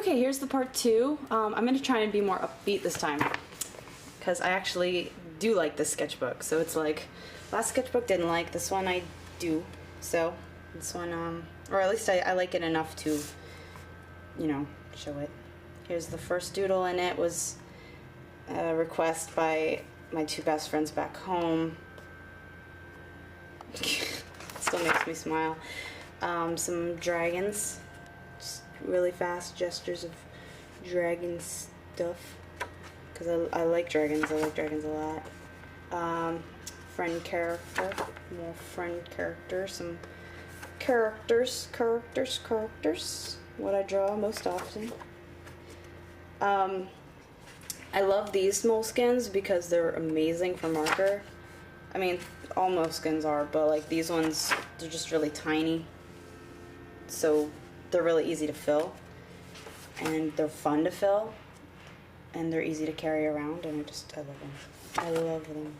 Okay, here's the part 2. I'm going to try and be more upbeat this time, because I actually do like this sketchbook. So it's like, last sketchbook didn't like, this one I do. So this one, or at least I like it enough to, you know, show it. Here's the first doodle, and it was a request by my 2 best friends back home. Still makes me smile. Some dragons. Just really fast gestures of dragon stuff. Because I like dragons. I like dragons a lot. Friend character. More friend character. Some characters. What I draw most often. I love these moleskins because they're amazing for marker. I mean, all moleskins are, but like these ones, they're just really tiny. So they're really easy to fill. And they're fun to fill. And they're easy to carry around, and I love them. I love them.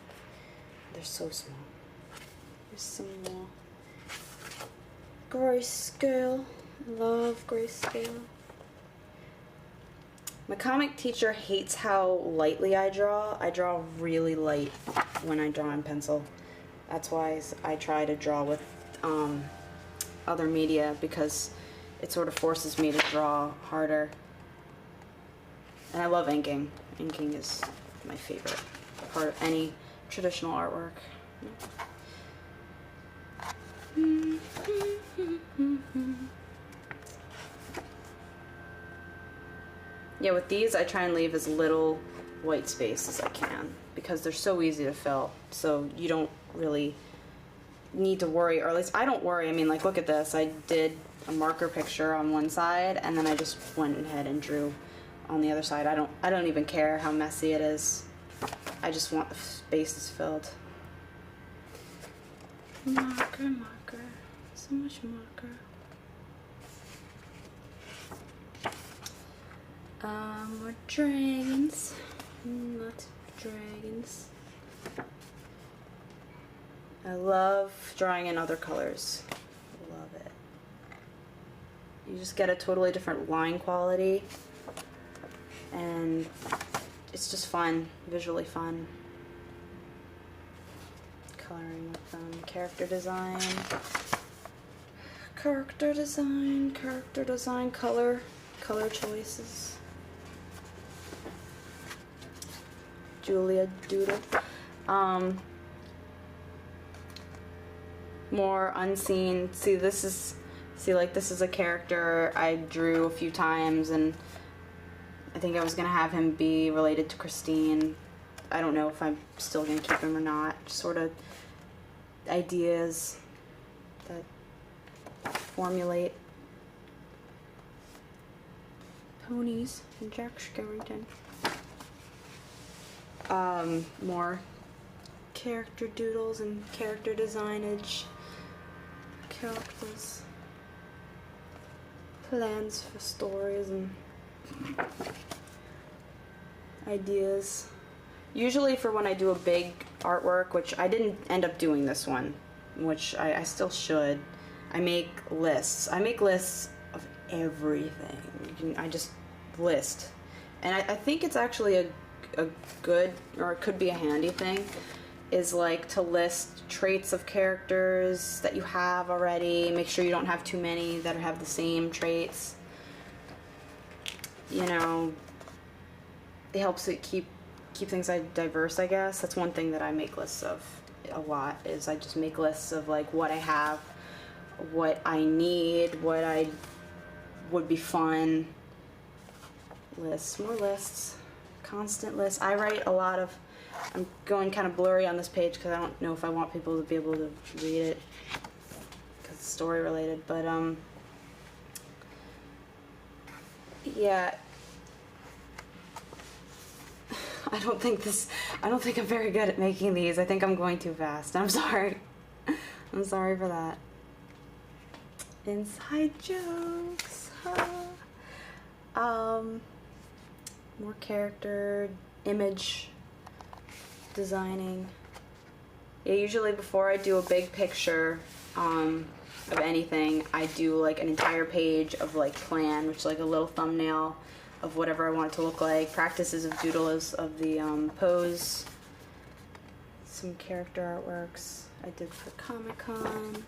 They're so small. There's some more grayscale. Love grayscale. My comic teacher hates how lightly I draw. I draw really light when I draw in pencil. That's why I try to draw with other media, because it sort of forces me to draw harder. And I love inking. Inking is my favorite part of any traditional artwork. Yeah, with these I try and leave as little white space as I can, because they're so easy to fill. So you don't really need to worry, or at least I don't worry. I mean, like, look at this. I did a marker picture on one side, and then I just went ahead and drew on the other side. I don't even care how messy it is. I just want the spaces filled. Marker. So much marker. More dragons. Not dragons. I love drawing in other colors. Love it. You just get a totally different line quality, and it's just fun, visually fun. Coloring with them. Character design, color choices. Julia Doodle. More unseen. This is a character I drew a few times, and I think I was gonna have him be related to Christine. I don't know if I'm still gonna keep him or not. Just sort of ideas that formulate. Ponies and Jack Skellington. More character doodles and character designage. Characters. Plans for stories and ideas. Usually for when I do a big artwork, which I didn't end up doing this one, which I still should, I make lists. I make lists of everything. I just list. And I think it's actually a good, or it could be a handy thing, is like to list traits of characters that you have already. Make sure you don't have too many that have the same traits. You know, it helps it keep things diverse, I guess. That's one thing that I make lists of a lot, is I just make lists of like what I have, what I need, what I would be fun. Lists, more lists, constant lists. I write a lot of, I'm going kind of blurry on this page because I don't know if I want people to be able to read it because it's story related, but yeah, I don't think I'm very good at making these. I think I'm going too fast. I'm sorry. I'm sorry for that. Inside jokes. More character, image designing. Yeah, usually before I do a big picture, of anything, I do like an entire page of like plan, which is like a little thumbnail of whatever I want it to look like. Practices of doodles of the pose. Some character artworks I did for Comic-Con.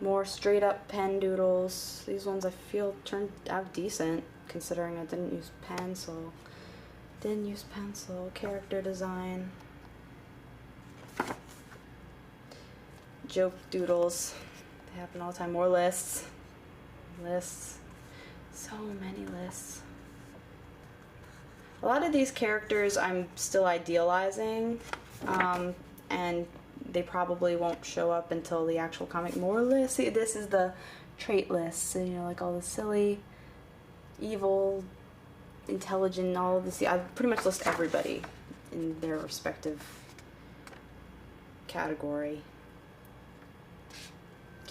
More straight up pen doodles. These ones I feel turned out decent considering I didn't use pencil. Character design. Joke doodles. They happen all the time. More lists. So many lists. A lot of these characters I'm still idealizing, and they probably won't show up until the actual comic. More lists. See, this is the trait list. So, you know, like all the silly, evil, intelligent, all of this. I pretty much list everybody in their respective category.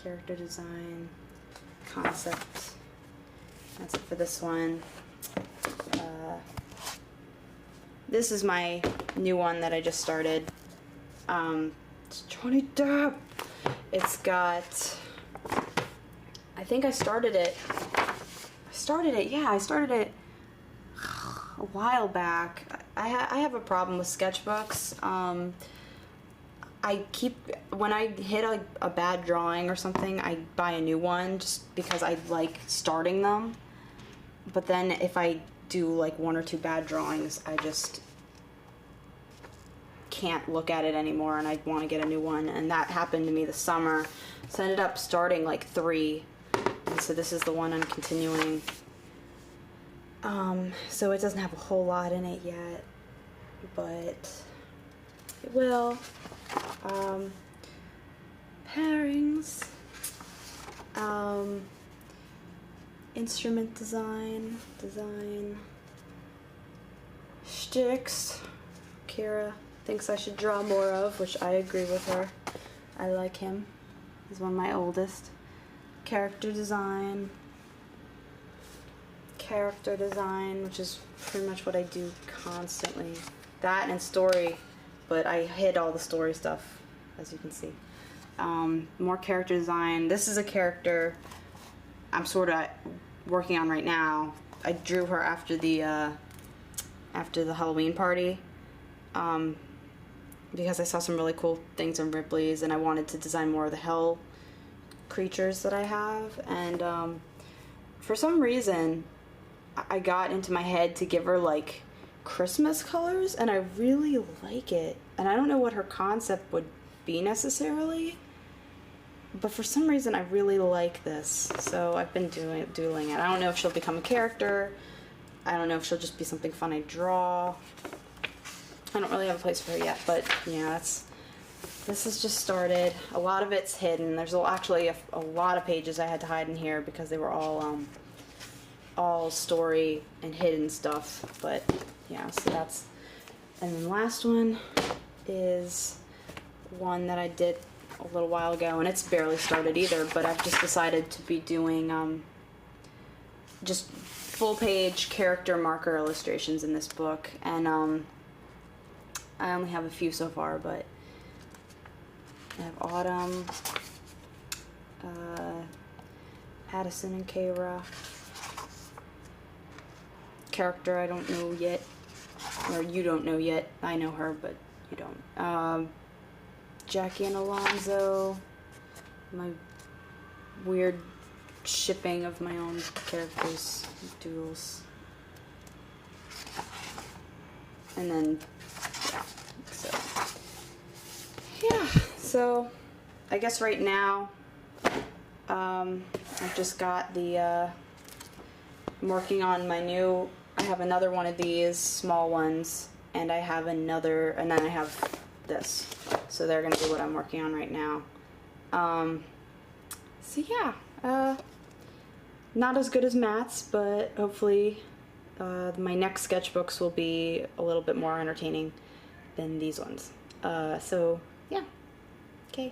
Character design, concept. That's it for this one. This is my new one that I just started. It's Johnny Depp. It's got, I think I started it a while back. I have a problem with sketchbooks. When I hit a bad drawing or something, I buy a new one just because I like starting them. But then if I do like one or two bad drawings, I just can't look at it anymore and I want to get a new one. And that happened to me this summer. So I ended up starting like 3. And so this is the one I'm continuing. So it doesn't have a whole lot in it yet, but it will. Pairings, instrument design, shticks. Kira thinks I should draw more of, which I agree with her. I like him. He's one of my oldest. Character design, which is pretty much what I do constantly. That and story, but I hid all the story stuff, as you can see. More character design. This is a character I'm sort of working on right now. I drew her after the Halloween party, because I saw some really cool things in Ripley's, and I wanted to design more of the hell creatures that I have. And for some reason, I got into my head to give her like Christmas colors, and I really like it. And I don't know what her concept would be necessarily, but for some reason I really like this. So I've been doodling it. I don't know if she'll become a character. I don't know if she'll just be something fun I draw. I don't really have a place for her yet, but yeah, this has just started. A lot of it's hidden. There's actually a lot of pages I had to hide in here because they were all story and hidden stuff. But yeah, so that's, and then the last one is one that I did a little while ago, and it's barely started either, but I've just decided to be doing just full page character marker illustrations in this book. And I only have a few so far, but I have Autumn, Addison and Kara. Character I don't know yet, or you don't know yet. I know her, but you don't. Jackie and Alonzo. My weird shipping of my own characters, doodles. And then, so I guess right now, I've just got I'm working on my new, I have another one of these small ones, and I have another, and then I have this. So they're gonna be what I'm working on right now. So yeah, not as good as Matt's, but hopefully my next sketchbooks will be a little bit more entertaining than these ones. So yeah, okay.